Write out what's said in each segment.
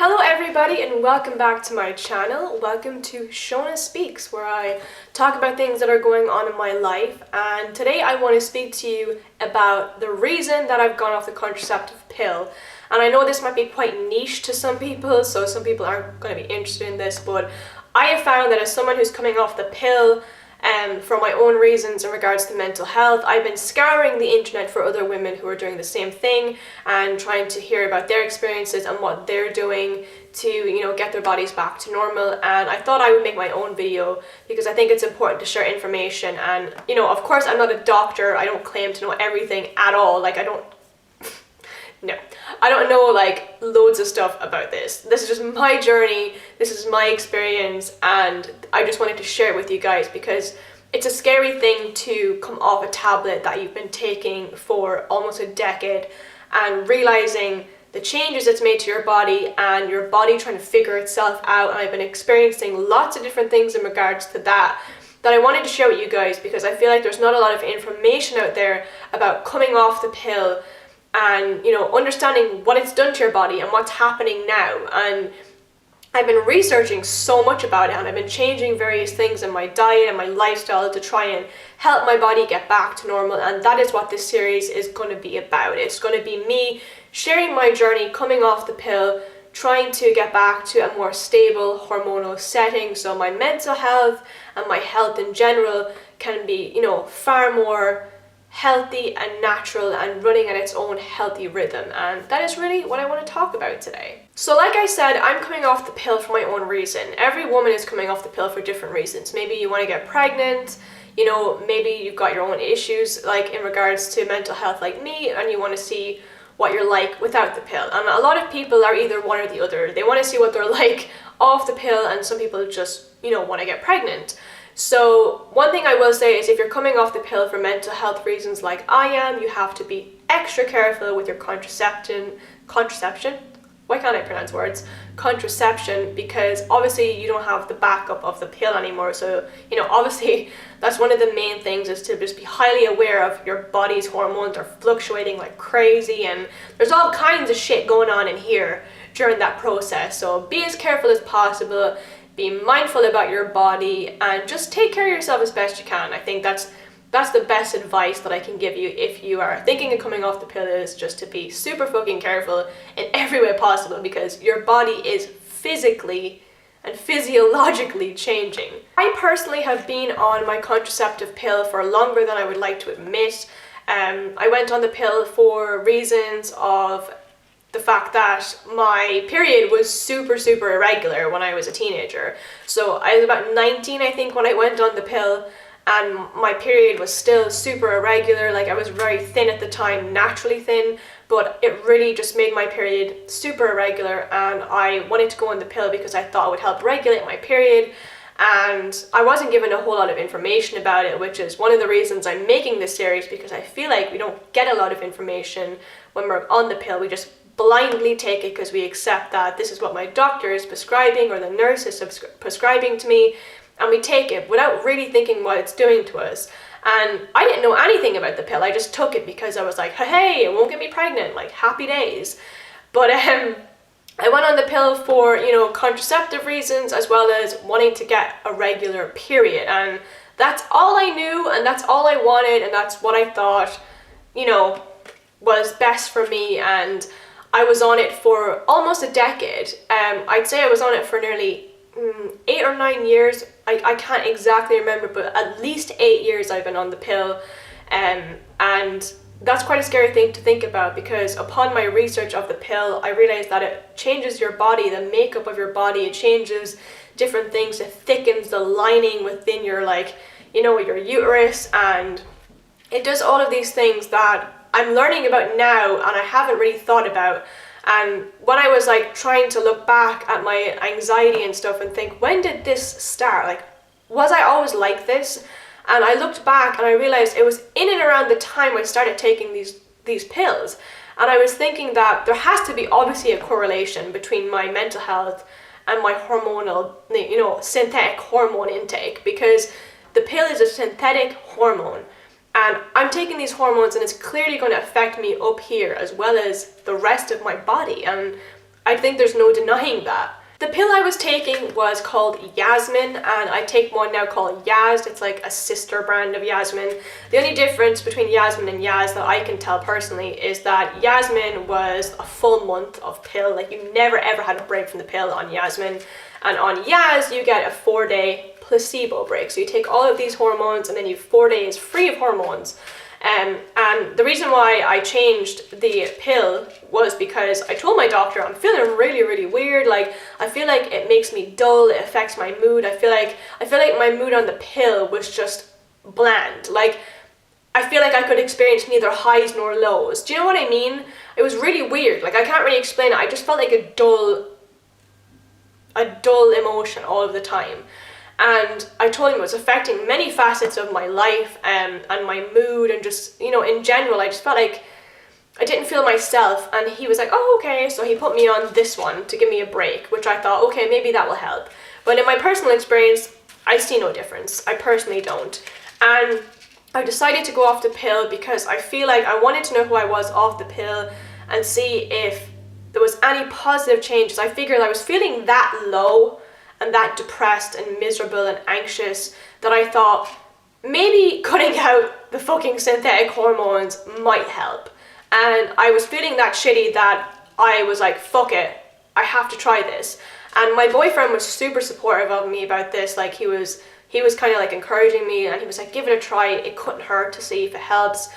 Hello everybody and welcome back to my channel. Welcome to Shona Speaks, where I talk about things that are going on in my life, and today I want to speak to you about the reason that I've gone off the contraceptive pill. And I know this might be quite niche to some people, so some people aren't going to be interested in this, but I have found that as someone who's coming off the pill, for my own reasons in regards to mental health, I've been scouring the internet for other women who are doing the same thing and trying to hear about their experiences and what they're doing to, get their bodies back to normal. And I thought I would make my own video because I think it's important to share information. And, of course, I'm not a doctor. I don't claim to know everything at all. No, I don't know loads of stuff about this. This is just my journey, this is my experience, and I just wanted to share it with you guys because it's a scary thing to come off a tablet that you've been taking for almost a decade and realizing the changes it's made to your body and your body trying to figure itself out. And I've been experiencing lots of different things in regards to that I wanted to share with you guys because I feel like there's not a lot of information out there about coming off the pill and understanding what it's done to your body and what's happening now. And I've been researching so much about it, and I've been changing various things in my diet and my lifestyle to try and help my body get back to normal. And that is what this series is going to be about. It's going to be me sharing my journey coming off the pill, trying to get back to a more stable hormonal setting so my mental health and my health in general can be far more healthy and natural and running at its own healthy rhythm. And that is really what I want to talk about today. So like I said, I'm coming off the pill for my own reason. Every woman is coming off the pill for different reasons. Maybe you want to get pregnant, maybe you've got your own issues in regards to mental health like me, and you want to see what you're like without the pill. And a lot of people are either one or the other. They want to see what they're like off the pill, and some people just want to get pregnant. So one thing I will say is if you're coming off the pill for mental health reasons like I am, you have to be extra careful with your contraception, why can't I pronounce words? Contraception, because obviously you don't have the backup of the pill anymore. So, obviously that's one of the main things, is to just be highly aware of your body's hormones are fluctuating like crazy, and there's all kinds of shit going on in here during that process. So be as careful as possible. Be mindful about your body and just take care of yourself as best you can. I think that's the best advice that I can give you if you are thinking of coming off the pill, is just to be super fucking careful in every way possible, because your body is physically and physiologically changing. I personally have been on my contraceptive pill for longer than I would like to admit. I went on the pill for reasons of the fact that my period was super irregular when I was a teenager. So I was about 19, I think, when I went on the pill, and my period was still super irregular. I was very thin at the time, naturally thin, but it really just made my period super irregular, and I wanted to go on the pill because I thought it would help regulate my period. And I wasn't given a whole lot of information about it, which is one of the reasons I'm making this series, because I feel like we don't get a lot of information when we're on the pill. We just blindly take it because we accept that this is what my doctor is prescribing or the nurse is prescribing to me, and we take it without really thinking what it's doing to us. And I didn't know anything about the pill. I just took it because I was like, hey, it won't get me pregnant, happy days. But I went on the pill for contraceptive reasons, as well as wanting to get a regular period, and that's all I knew, and that's all I wanted, and that's what I thought was best for me. And I was on it for almost a decade. I'd say I was on it for nearly 8 or 9 years. I can't exactly remember, but at least 8 years I've been on the pill. And that's quite a scary thing to think about, because upon my research of the pill, I realized that it changes your body, the makeup of your body. It changes different things. It thickens the lining within your your uterus, and it does all of these things that I'm learning about now and I haven't really thought about. And when I was trying to look back at my anxiety and stuff and think, when did this start? Was I always like this? And I looked back and I realized it was in and around the time I started taking these pills. And I was thinking that there has to be obviously a correlation between my mental health and my hormonal, synthetic hormone intake, because the pill is a synthetic hormone. And I'm taking these hormones, and it's clearly going to affect me up here as well as the rest of my body. And I think there's no denying that. The pill I was taking was called Yasmin, and I take one now called Yaz. It's like a sister brand of Yasmin. The only difference between Yasmin and Yaz that I can tell personally is that Yasmin was a full month of pill. Like, you never ever had a break from the pill on Yasmin. And on Yaz, you get a 4-day placebo break. So you take all of these hormones and then you have 4 days free of hormones. And the reason why I changed the pill was because I told my doctor I'm feeling really, really weird. Like, I feel like it makes me dull. It affects my mood. I feel like my mood on the pill was just bland. Like, I feel like I could experience neither highs nor lows. Do you know what I mean? It was really weird. Like, I can't really explain it. I just felt like a dull emotion all of the time. And I told him it was affecting many facets of my life and my mood, and just, in general, I just felt like I didn't feel myself. And he was like, oh, okay. So he put me on this one to give me a break, which I thought, okay, maybe that will help. But in my personal experience, I see no difference. I personally don't. And I decided to go off the pill because I feel like I wanted to know who I was off the pill and see if there was any positive changes. I figured I was feeling that low and that depressed and miserable and anxious that I thought maybe cutting out the fucking synthetic hormones might help. And I was feeling that shitty that I was like, fuck it, I have to try this. And my boyfriend was super supportive of me about this. Like, he was kind of like encouraging me, and he was like, give it a try, it couldn't hurt to see if it helps.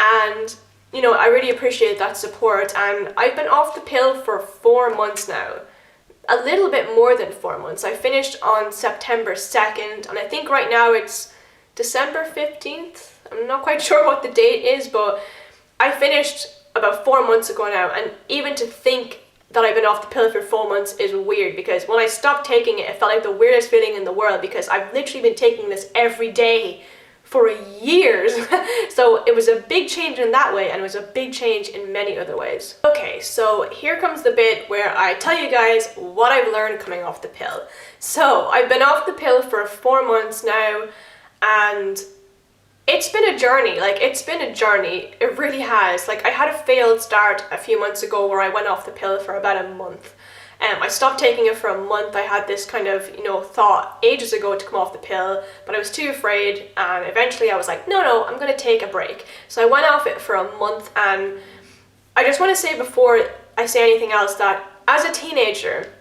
And I really appreciate that support. And I've been off the pill for 4 months now. A little bit more than 4 months. I finished on September 2nd, and I think right now it's December 15th. I'm not quite sure what the date is, but I finished about 4 months ago now, and even to think that I've been off the pill for 4 months is weird, because when I stopped taking it, it felt like the weirdest feeling in the world, because I've literally been taking this every day for years. So it was a big change in that way, and it was a big change in many other ways. Okay, so here comes the bit where I tell you guys what I've learned coming off the pill. So I've been off the pill for 4 months now, and it's been a journey. Like, it's been a journey. It really has. Like, I had a failed start a few months ago where I went off the pill for about a month. I stopped taking it for a month. I had this kind of, thought ages ago to come off the pill, but I was too afraid, and eventually I was like, no, I'm going to take a break. So I went off it for a month, and I just want to say before I say anything else that as a teenager,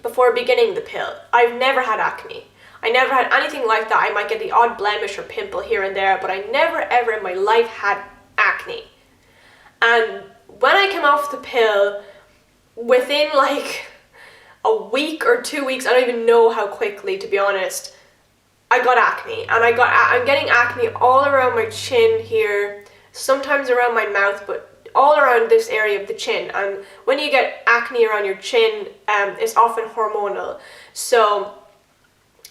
before beginning the pill, I've never had acne. I never had anything like that. I might get the odd blemish or pimple here and there, but I never ever in my life had acne. And when I came off the pill, within like a week or 2 weeks, I don't even know how quickly, to be honest, I got acne. And I'm getting acne all around my chin here, sometimes around my mouth, but all around this area of the chin. And when you get acne around your chin, it's often hormonal. So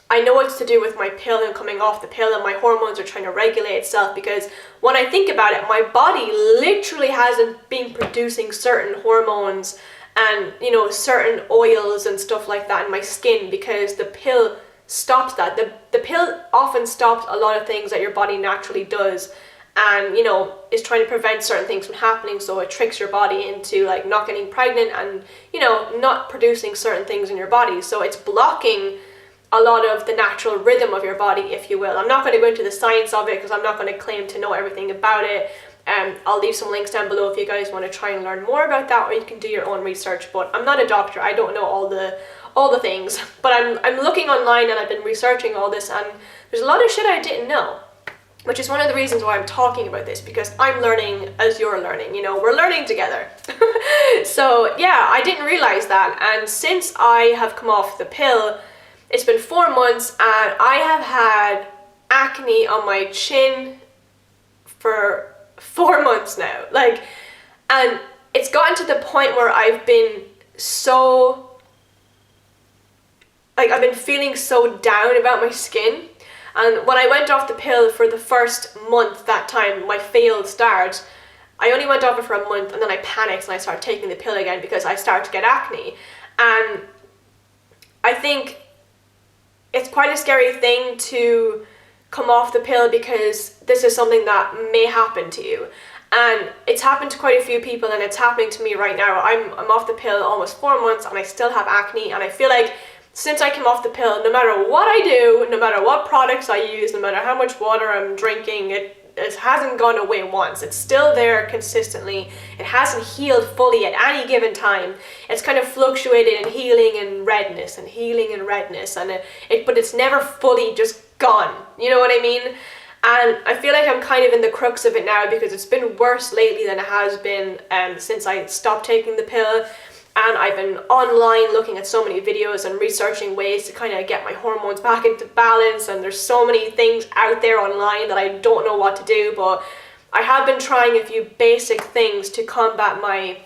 I know it's to do with my pill and coming off the pill, and my hormones are trying to regulate itself, because when I think about it, my body literally hasn't been producing certain hormones and, certain oils and stuff like that in my skin, because the pill stops that. The pill often stops a lot of things that your body naturally does, and, is trying to prevent certain things from happening, so it tricks your body into, like, not getting pregnant and, not producing certain things in your body. So it's blocking a lot of the natural rhythm of your body, if you will. I'm not going to go into the science of it, because I'm not going to claim to know everything about it. I'll leave some links down below if you guys want to try and learn more about that, or you can do your own research. But I'm not a doctor. I don't know all the things. But I'm looking online, and I've been researching all this, and there's a lot of shit I didn't know, which is one of the reasons why I'm talking about this, because I'm learning as you're learning. We're learning together. So yeah, I didn't realize that. And since I have come off the pill, it's been 4 months, and I have had acne on my chin for 4 months now. Like, and it's gotten to the point where I've been feeling so down about my skin. And when I went off the pill for the first month, that time, my failed start, I only went off it for a month, and then I panicked and I started taking the pill again because I started to get acne. And I think it's quite a scary thing to come off the pill, because this is something that may happen to you. And it's happened to quite a few people, and it's happening to me right now. I'm off the pill almost 4 months and I still have acne, and I feel like since I came off the pill, no matter what I do, no matter what products I use, no matter how much water I'm drinking, it hasn't gone away once. It's still there consistently. It hasn't healed fully at any given time. It's kind of fluctuated in healing and redness and healing and redness, and but it's never fully just gone. You know what I mean? And I feel like I'm kind of in the crux of it now, because it's been worse lately than it has been since I stopped taking the pill. And I've been online looking at so many videos and researching ways to kind of get my hormones back into balance, and there's so many things out there online that I don't know what to do, but I have been trying a few basic things to combat my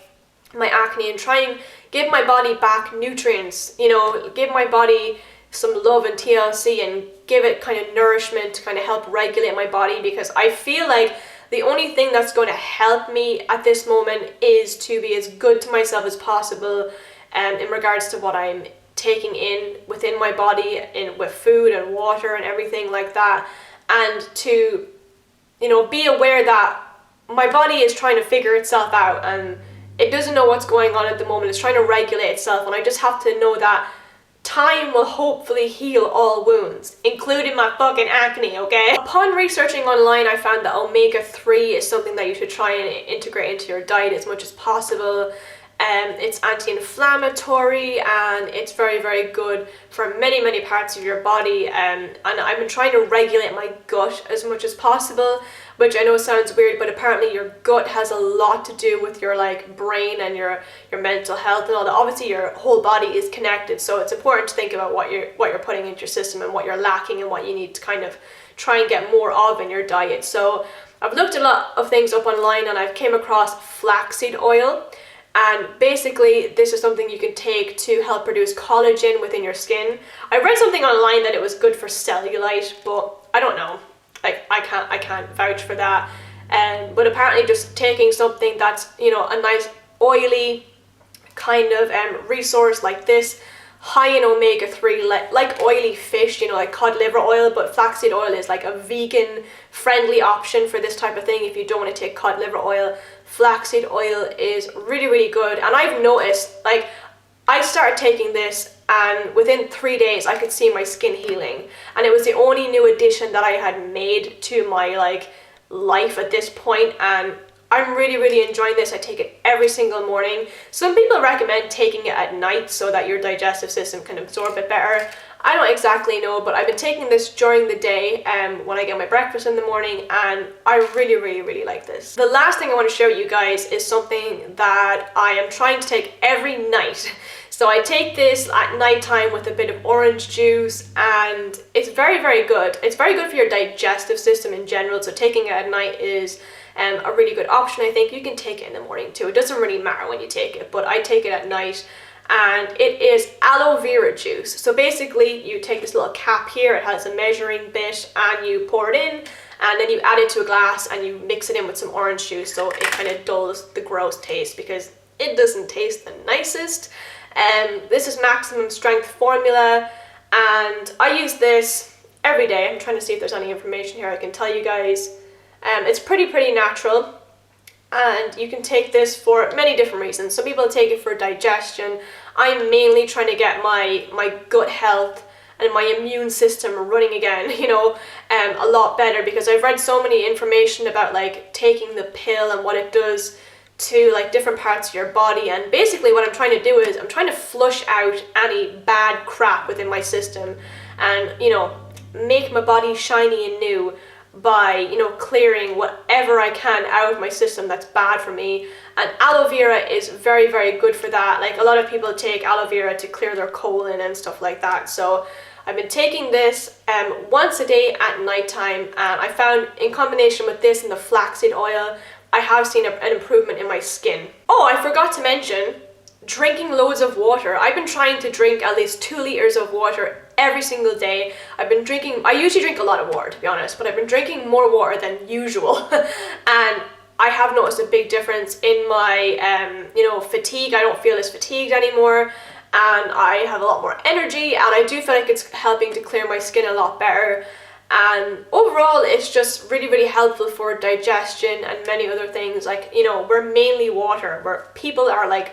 acne and try and give my body back nutrients, you know, give my body some love and TLC and give it kind of nourishment to kind of help regulate my body, because I feel like the only thing that's going to help me at this moment is to be as good to myself as possible in regards to what I'm taking in within my body, with food and water and everything like that, and to, you know, be aware that my body is trying to figure itself out and it doesn't know what's going on at the moment. It's trying to regulate itself, and I just have to know that time will hopefully heal all wounds, including my fucking acne, okay? Upon researching online, I found that omega-3 is something that you should try and integrate into your diet as much as possible. It's anti-inflammatory, and it's very, very good for many, many parts of your body. And I've been trying to regulate my gut as much as possible, which I know sounds weird, but apparently your gut has a lot to do with your like brain and your mental health and all that. Obviously your whole body is connected, so it's important to think about what you're putting into your system and what you're lacking and what you need to kind of try and get more of in your diet. So I've looked a lot of things up online, and I've came across flaxseed oil. And basically, this is something you can take to help produce collagen within your skin. I read something online that it was good for cellulite, but I don't know. I can't vouch for that. But apparently, just taking something that's, you know, a nice oily kind of resource like this, high in omega-3, like oily fish, you know, like cod liver oil, but flaxseed oil is like a vegan friendly option for this type of thing. If you don't want to take cod liver oil, flaxseed oil is really, really good. And I've noticed, like, I started taking this, and within 3 days I could see my skin healing, and it was the only new addition that I had made to my like life at this point, and I'm really, really enjoying this. I take it every single morning. Some people recommend taking it at night so that your digestive system can absorb it better. I don't exactly know, but I've been taking this during the day when I get my breakfast in the morning, and I really, really, really like this. The last thing I want to show you guys is something that I am trying to take every night. So I take this at nighttime with a bit of orange juice, and it's very, very good. It's very good for your digestive system in general, so taking it at night is a really good option. I think you can take it in the morning too. It doesn't really matter when you take it, but I take it at night. And it is aloe vera juice. So basically you take this little cap here, it has a measuring bit, and you pour it in, and then you add it to a glass and you mix it in with some orange juice, so it kind of dulls the gross taste because it doesn't taste the nicest. This is maximum strength formula, and I use this every day. I'm trying to see if there's any information here I can tell you guys. It's pretty natural. And you can take this for many different reasons. Some people take it for digestion. I'm mainly trying to get my gut health and my immune system running again, you know, a lot better, because I've read so many information about like taking the pill and what it does to like different parts of your body. And basically what I'm trying to do is I'm trying to flush out any bad crap within my system and, you know, make my body shiny and new by, you know, clearing whatever I can out of my system that's bad for me. And aloe vera is very, very good for that. Like a lot of people take aloe vera to clear their colon and stuff like that. So I've been taking this once a day at nighttime, and I found in combination with this and the flaxseed oil, I have seen an improvement in my skin. Oh, I forgot to mention, drinking loads of water. I've been trying to drink at least 2 liters of water every single day. I usually drink a lot of water, to be honest, but I've been drinking more water than usual. And I have noticed a big difference in my, you know, fatigue. I don't feel as fatigued anymore, and I have a lot more energy, and I do feel like it's helping to clear my skin a lot better. And overall, it's just really, really helpful for digestion and many other things. Like, you know, we're mainly water, where people are like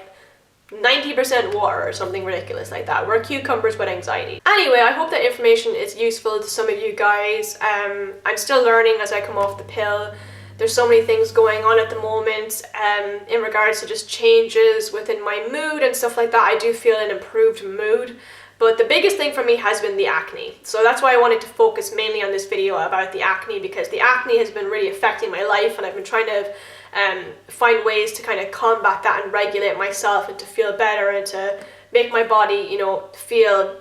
90% water or something ridiculous like that. We're cucumbers with anxiety. Anyway, I hope that information is useful to some of you guys. I'm still learning as I come off the pill. There's so many things going on at the moment in regards to just changes within my mood and stuff like that. I do feel an improved mood. But the biggest thing for me has been the acne. So that's why I wanted to focus mainly on this video about the acne, because the acne has been really affecting my life, and I've been trying to find ways to kind of combat that and regulate myself and to feel better and to make my body, you know, feel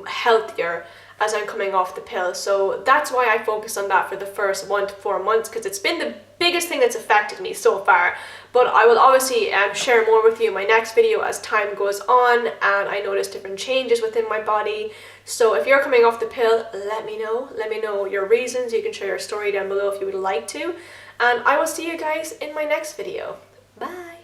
healthier as I'm coming off the pill. So that's why I focused on that for the first 1 to 4 months, because it's been the biggest thing that's affected me so far. But I will obviously share more with you in my next video as time goes on and I notice different changes within my body. So if you're coming off the pill, let me know. Let me know your reasons. You can share your story down below if you would like to. And I will see you guys in my next video. Bye!